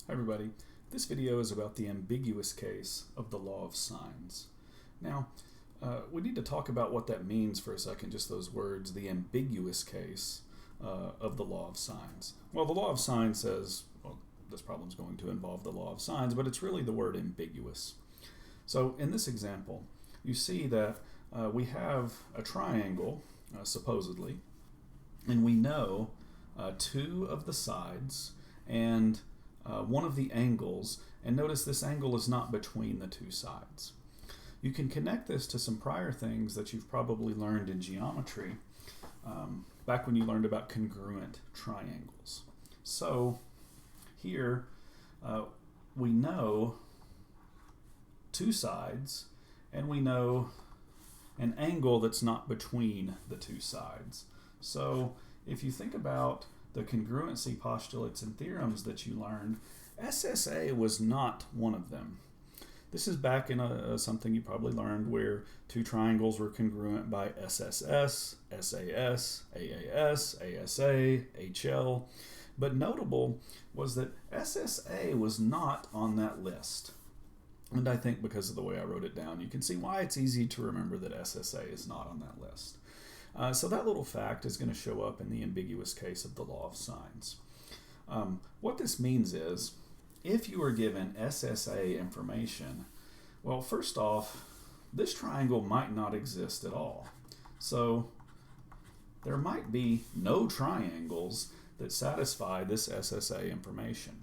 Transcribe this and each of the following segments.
Hi everybody. This video is about the ambiguous case of the law of sines. Now, we need to talk about what that means for a second, just those words, the ambiguous case of the law of sines. Well, the law of sines says, well, this problem is going to involve the law of sines, but it's really the word ambiguous. So in this example, you see that we have a triangle, supposedly, and we know two of the sides and one of the angles, and notice this angle is not between the two sides. You can connect this to some prior things that you've probably learned in geometry back when you learned about congruent triangles. So here we know two sides and we know an angle that's not between the two sides. So if you think about the congruency postulates and theorems that you learned, SSA was not one of them. This is back in something you probably learned where two triangles were congruent by SSS, SAS, AAS, ASA, HL. But notable was that SSA was not on that list. And I think because of the way I wrote it down, you can see why it's easy to remember that SSA is not on that list. So that little fact is going to show up in the ambiguous case of the law of sines. What this means is, if you are given SSA information, well, first off, this triangle might not exist at all. So there might be no triangles that satisfy this SSA information.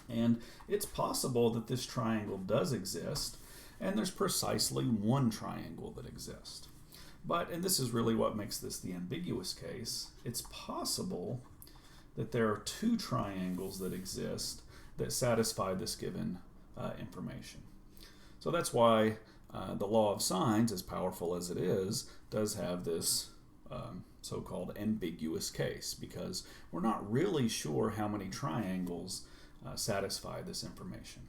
And it's possible that this triangle does exist, and there's precisely one triangle that exists. But, and this is really what makes this the ambiguous case, it's possible that there are two triangles that exist that satisfy this given information. So that's why the law of sines, as powerful as it is, does have this so-called ambiguous case, because we're not really sure how many triangles satisfy this information.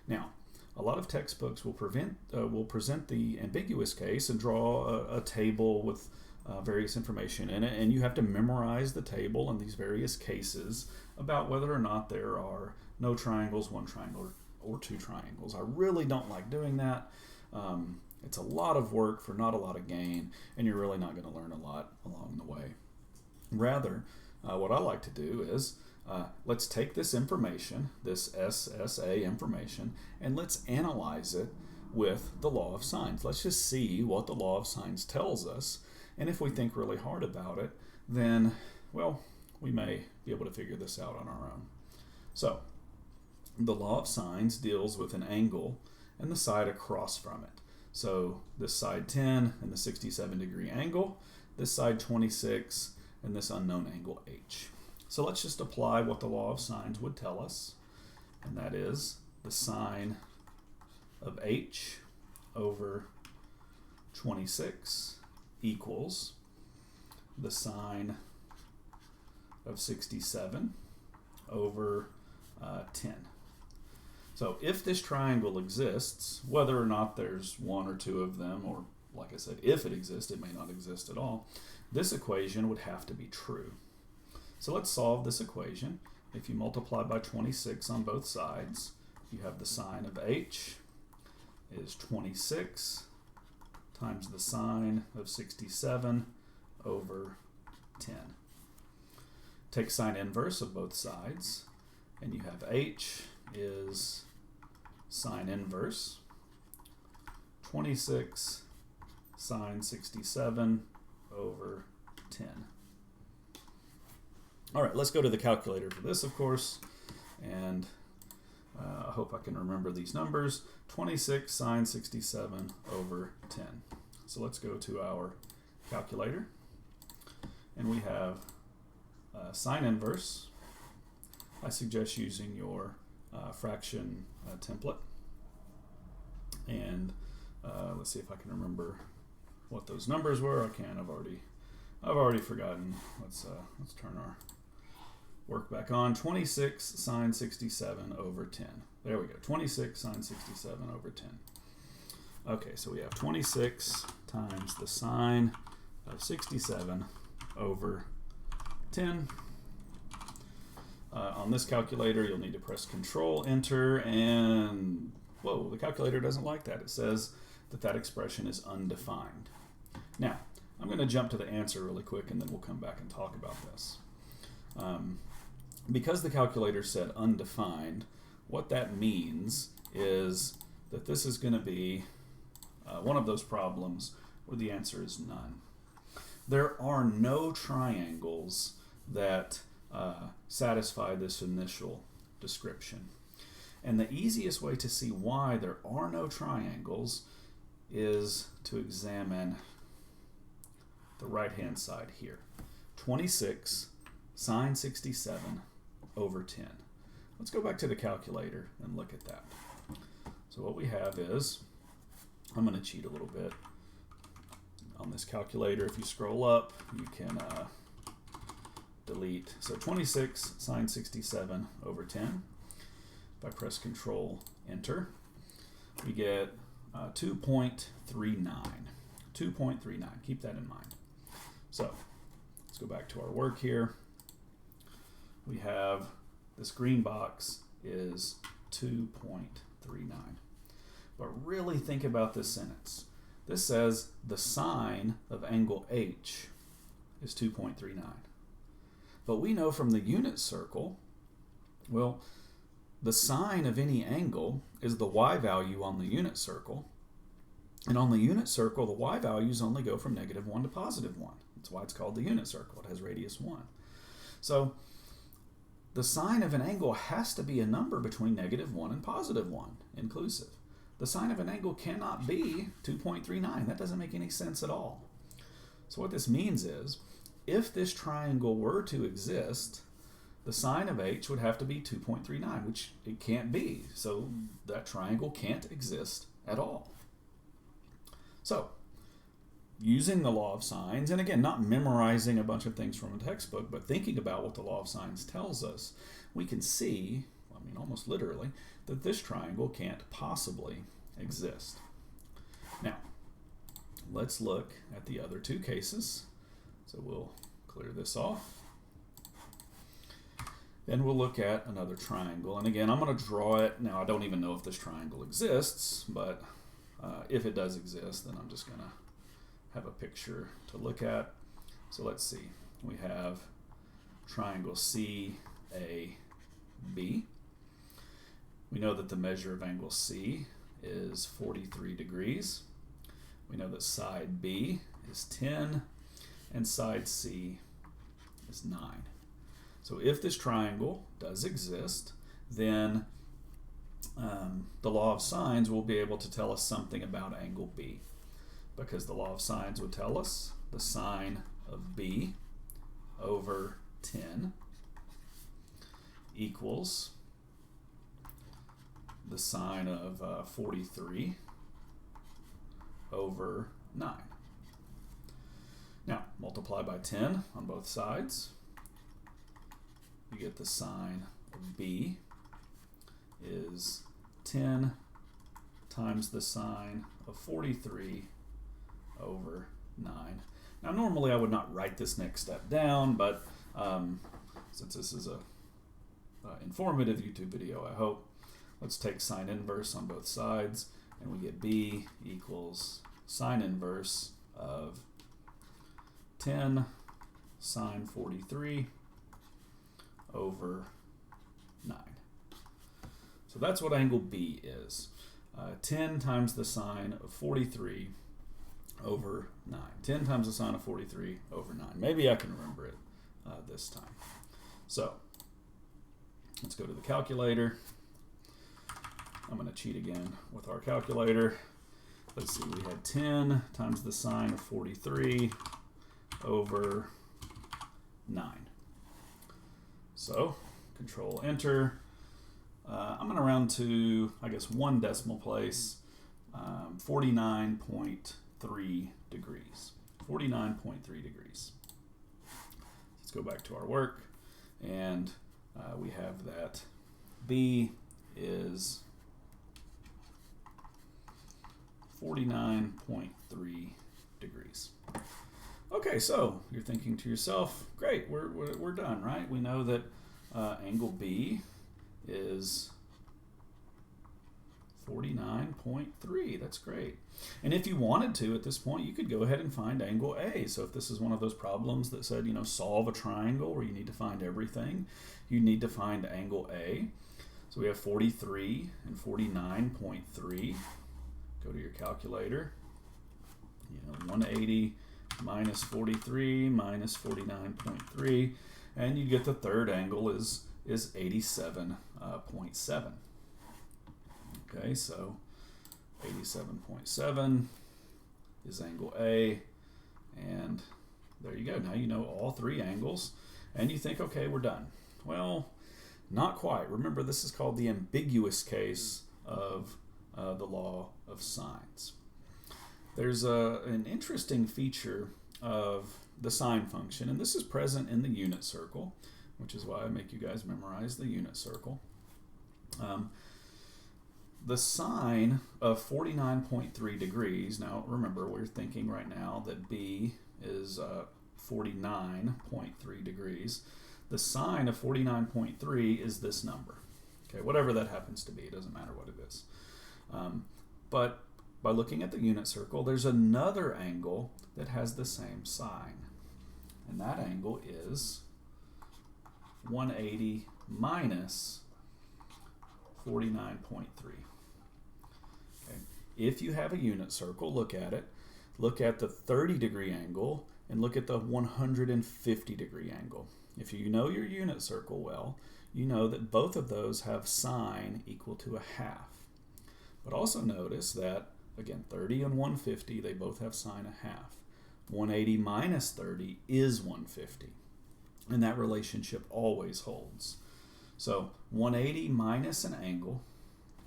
Now, a lot of textbooks will present the ambiguous case and draw a table with various information in it, and you have to memorize the table in these various cases about whether or not there are no triangles, one triangle, or two triangles. I really don't like doing that. It's a lot of work for not a lot of gain, and you're really not going to learn a lot along the way. Rather, what I like to do is let's take this information, this SSA information, and let's analyze it with the law of sines. Let's just see what the law of sines tells us, and if we think really hard about it, then, well, we may be able to figure this out on our own. So, the law of sines deals with an angle and the side across from it. So, this side 10 and the 67-degree angle, this side 26 and this unknown angle h. So let's just apply what the law of sines would tell us, and that is the sine of h over 26 equals the sine of 67 over 10. So if this triangle exists, whether or not there's one or two of them, or like I said, if it exists, it may not exist at all, this equation would have to be true. So let's solve this equation. If you multiply by 26 on both sides, you have the sine of h is 26 times the sine of 67 over 10. Take sine inverse of both sides, and you have h is sine inverse 26 sine 67 over 10. All right, let's go to the calculator for this, of course, and I hope I can remember these numbers. 26 sine 67 over 10. So let's go to our calculator, and we have sine inverse. I suggest using your fraction template, and let's see if I can remember what those numbers were. I can. I've already forgotten. Let's turn our work back on. 26 sine 67 over 10. There we go. 26 sine 67 over 10. Okay, so we have 26 times the sine of 67 over 10. On this calculator, you'll need to press Control, Enter, and whoa, the calculator doesn't like that. It says that that expression is undefined. Now, I'm going to jump to the answer really quick, and then we'll come back and talk about this. Because the calculator said undefined, what that means is that this is going to be one of those problems where the answer is none. There are no triangles that satisfy this initial description. And the easiest way to see why there are no triangles is to examine the right-hand side here. 26 sine 67 over 10. Let's go back to the calculator and look at that. So what we have is, I'm going to cheat a little bit. On this calculator, if you scroll up, you can delete. So 26 sine 67 over 10. If I press Control, Enter, we get 2.39. 2.39. Keep that in mind. So let's go back to our work here. We have this green box is 2.39. But really think about this sentence. This says the sine of angle H is 2.39. But we know from the unit circle, well, the sine of any angle is the y value on the unit circle. And on the unit circle, the y values only go from -1 to +1. That's why it's called the unit circle. It has radius 1. So the sine of an angle has to be a number between -1 and +1, inclusive. The sine of an angle cannot be 2.39. That doesn't make any sense at all. So what this means is, if this triangle were to exist, the sine of h would have to be 2.39, which it can't be. So that triangle can't exist at all. So, using the law of sines, and again, not memorizing a bunch of things from a textbook, but thinking about what the law of sines tells us, we can see, I mean, almost literally, that this triangle can't possibly exist. Now, let's look at the other two cases. So we'll clear this off. Then we'll look at another triangle. And again, I'm going to draw it. Now, I don't even know if this triangle exists, but if it does exist, then I'm just going to have a picture to look at. So let's see. We have triangle CAB. We know that the measure of angle C is 43 degrees. We know that side B is 10 and side C is 9. So if this triangle does exist, then the law of sines will be able to tell us something about angle B, because the law of sines would tell us the sine of B over 10 equals the sine of 43 over 9. Now, multiply by 10 on both sides. You get the sine of B is 10 times the sine of 43 over 9. Now, normally I would not write this next step down, but since this is a informative YouTube video, I hope, let's take sine inverse on both sides, and we get B equals sine inverse of 10 sine 43 over 9. So that's what angle B is. 10 times the sine of 43 over 9. 10 times the sine of 43 over 9. Maybe I can remember it this time. So let's go to the calculator. I'm going to cheat again with our calculator. Let's see, we had 10 times the sine of 43 over 9. So, Control Enter. I'm going to round to, I guess, one decimal place, 49.3 degrees. 49.3 degrees. Let's go back to our work, and we have that B is 49.3 degrees. Okay, so you're thinking to yourself, great, we're done, right? We know that angle B is 49.3. That's great. And if you wanted to at this point, you could go ahead and find angle A. So if this is one of those problems that said, you know, solve a triangle where you need to find everything, you need to find angle A. So we have 43 and 49.3. Go to your calculator. You know, 180 minus 43 minus 49.3, and you get the third angle is 87.7. Okay, so 87.7 is angle A, and there you go. Now you know all three angles, and you think, okay, we're done. Well, not quite. Remember, this is called the ambiguous case of the law of sines. There's an interesting feature of the sine function, and this is present in the unit circle, which is why I make you guys memorize the unit circle. The sine of 49.3 degrees, now remember, we're thinking right now that B is 49.3 degrees. The sine of 49.3 is this number. Okay, whatever that happens to be, it doesn't matter what it is. But by looking at the unit circle, there's another angle that has the same sign. And that angle is 180 minus 49.3. Okay. If you have a unit circle, look at it. Look at the 30-degree angle and look at the 150-degree angle. If you know your unit circle well, you know that both of those have sine equal to a half. But also notice that, again, 30 and 150, they both have sine a half. 180 minus 30 is 150. And that relationship always holds. So 180 minus an angle.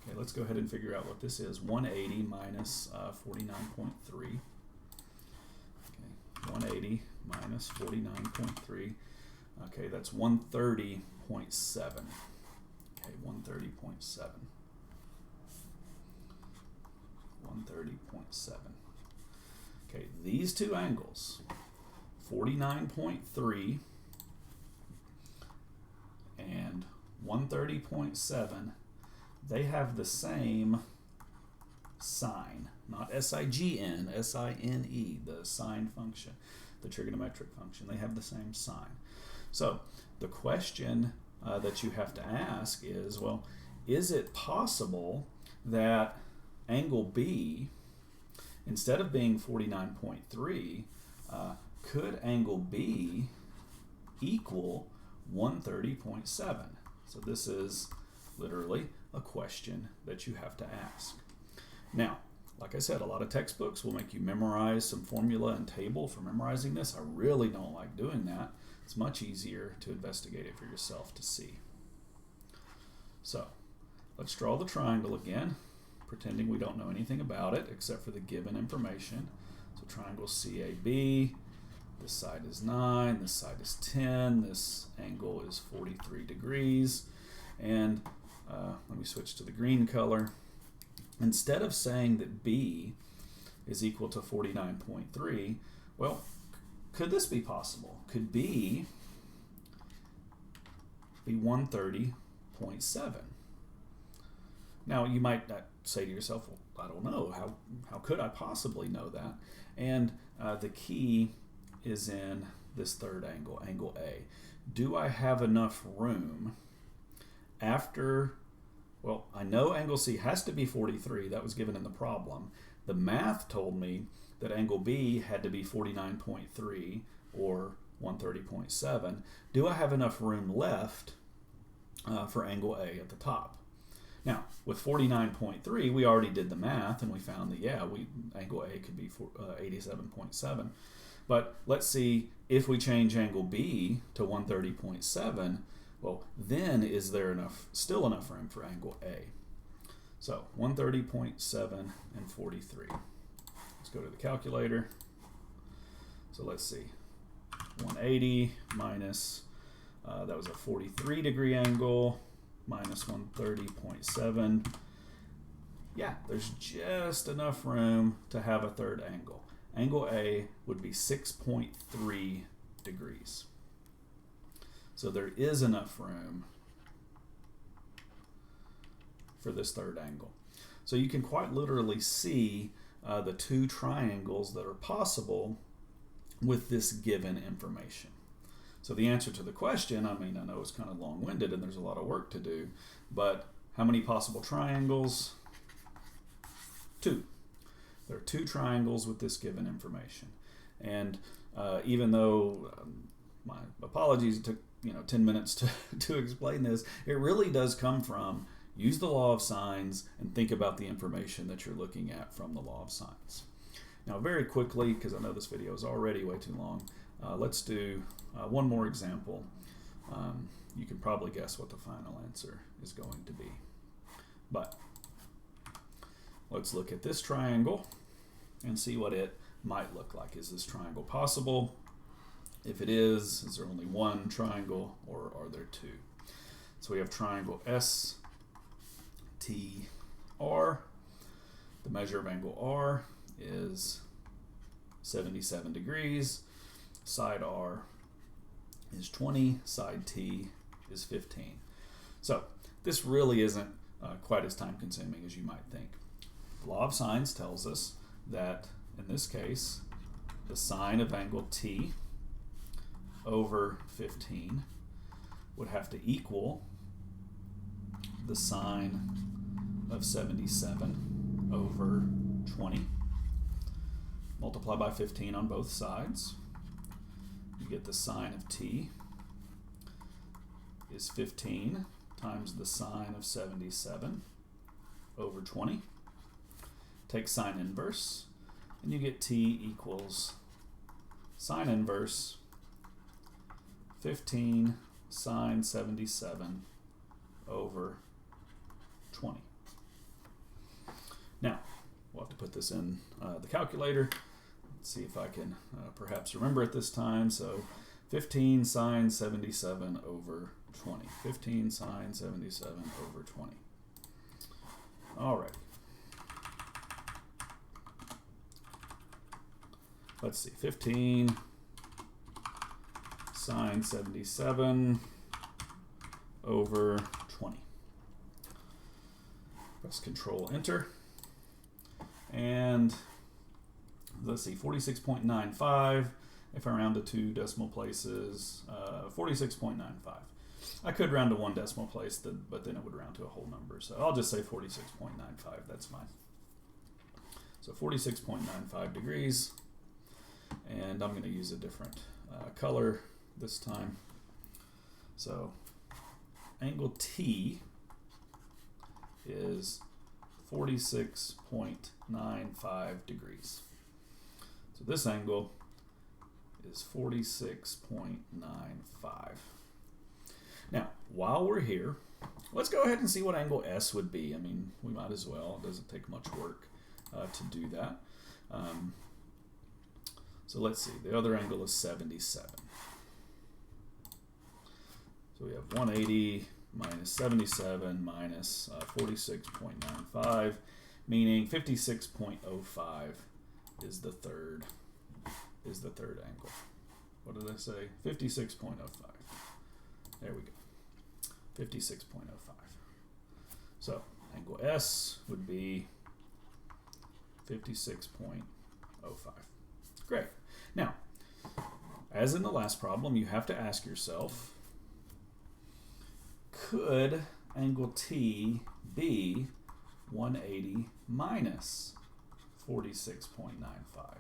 Okay, let's go ahead and figure out what this is. 180 minus 49.3. Okay, 180 minus 49.3. Okay, that's 130.7. Okay, 130.7. 130.7. Okay, these two angles, 49.3 and 130.7, they have the same sine, not S-I-G-N, S-I-N-E, the sine function, the trigonometric function. They have the same sign. So the question that you have to ask is, well, is it possible that angle B, instead of being 49.3, could angle B equal 130.7? So this is literally a question that you have to ask. Now, like I said, a lot of textbooks will make you memorize some formula and table for memorizing this. I really don't like doing that. It's much easier to investigate it for yourself to see. So let's draw the triangle again, pretending we don't know anything about it except for the given information. So triangle CAB, this side is 9, this side is 10, this angle is 43 degrees, and let me switch to the green color. Instead of saying that B is equal to 49.3, well, could this be possible? Could B be 130.7? Now, you might say to yourself, well, I don't know. How could I possibly know that? And the key is in this third angle, angle A. Do I have enough room after, well, I know angle C has to be 43. That was given in the problem. The math told me that angle B had to be 49.3 or 130.7. Do I have enough room left for angle A at the top? Now, with 49.3, we already did the math, and we found that, yeah, angle A could be 87.7. But let's see, if we change angle B to 130.7, well, then is there still enough room for angle A? So 130.7 and 43. Let's go to the calculator. So let's see, 180 minus, that was a 43-degree angle, minus 130.7. Yeah, there's just enough room to have a third angle. Angle A would be 6.3 degrees. So there is enough room for this third angle. So you can quite literally see the two triangles that are possible with this given information. So the answer to the question, I mean, I know it's kind of long-winded and there's a lot of work to do, but how many possible triangles? 2. There are 2 triangles with this given information. And even though, my apologies, it took 10 minutes to explain this, it really does come from use the law of sines and think about the information that you're looking at from the law of sines. Now very quickly, because I know this video is already way too long, let's do one more example. You can probably guess what the final answer is going to be. But let's look at this triangle and see what it might look like. Is this triangle possible? If it is there only one triangle or are there 2? So we have triangle STR. The measure of angle R is 77 degrees. Side R is 20. Side T is 15. So this really isn't quite as time consuming as you might think. The law of sines tells us that in this case the sine of angle T over 15 would have to equal the sine of 77 over 20. Multiply by 15 on both sides. You get the sine of T is 15 times the sine of 77 over 20. Take sine inverse, and you get T equals sine inverse 15 sine 77 over 20. Now, we'll have to put this in the calculator. Let's see if I can perhaps remember it this time. So 15 sine 77 over 20. 15 sine 77 over 20. All right. Let's see, 15 sine 77 over 20. Press Control Enter. And let's see, 46.95. If I round to 2 decimal places, 46.95. I could round to 1 decimal place, but then it would round to a whole number. So I'll just say 46.95. That's fine. So 46.95 degrees. And I'm going to use a different color this time. So angle T is 46.95 degrees. So this angle is 46.95. Now, while we're here, let's go ahead and see what angle S would be. I mean, we might as well. It doesn't take much work to do that. So let's see. The other angle is 77. So we have 180 minus 77 minus 46.95, meaning 56.05 is the third angle. What did I say? 56.05. There we go. 56.05. So angle S would be 56.05. Great. Now, as in the last problem, you have to ask yourself, could angle T be 180 minus 46.95?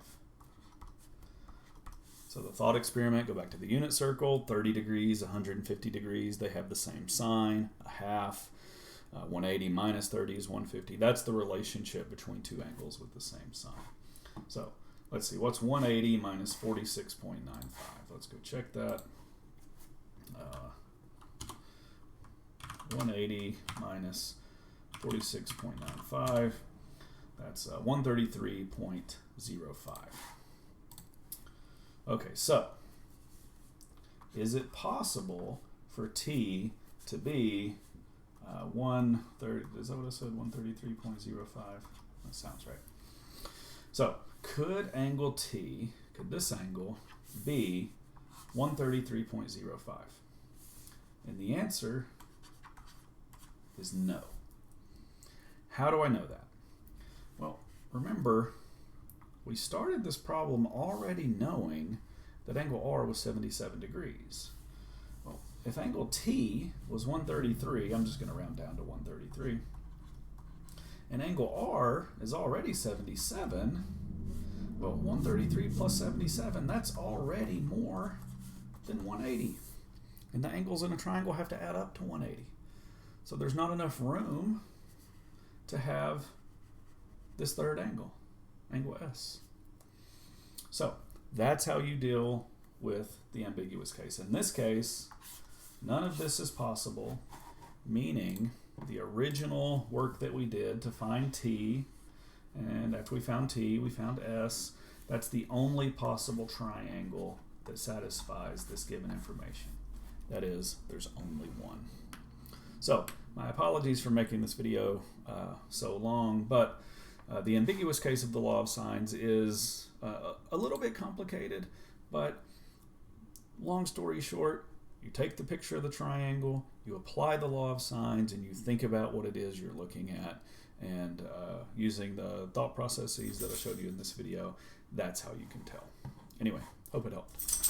So the thought experiment, go back to the unit circle, 30 degrees, 150 degrees, they have the same sign, a half. 180 minus 30 is 150. That's the relationship between two angles with the same sign. So let's see, what's 180 minus 46.95? Let's go check that. 180 minus 46.95, that's 133.05. Okay, so is it possible for T to be 130, is that what I said, 133.05? That sounds right. So could angle T, could this angle be 133.05? And the answer is no. How do I know that? Well, remember, we started this problem already knowing that angle R was 77 degrees. Well, if angle T was 133, I'm just going to round down to 133, and angle R is already 77, well, 133 plus 77, that's already more than 180. And the angles in a triangle have to add up to 180. So there's not enough room to have this third angle, angle S. So that's how you deal with the ambiguous case. In this case, none of this is possible, meaning the original work that we did to find T, and after we found T, we found S. That's the only possible triangle that satisfies this given information. That is, there's only one. So, my apologies for making this video so long, but the ambiguous case of the law of sines is a little bit complicated, but long story short, you take the picture of the triangle, you apply the law of sines, and you think about what it is you're looking at, and using the thought processes that I showed you in this video, that's how you can tell. Anyway, hope it helped.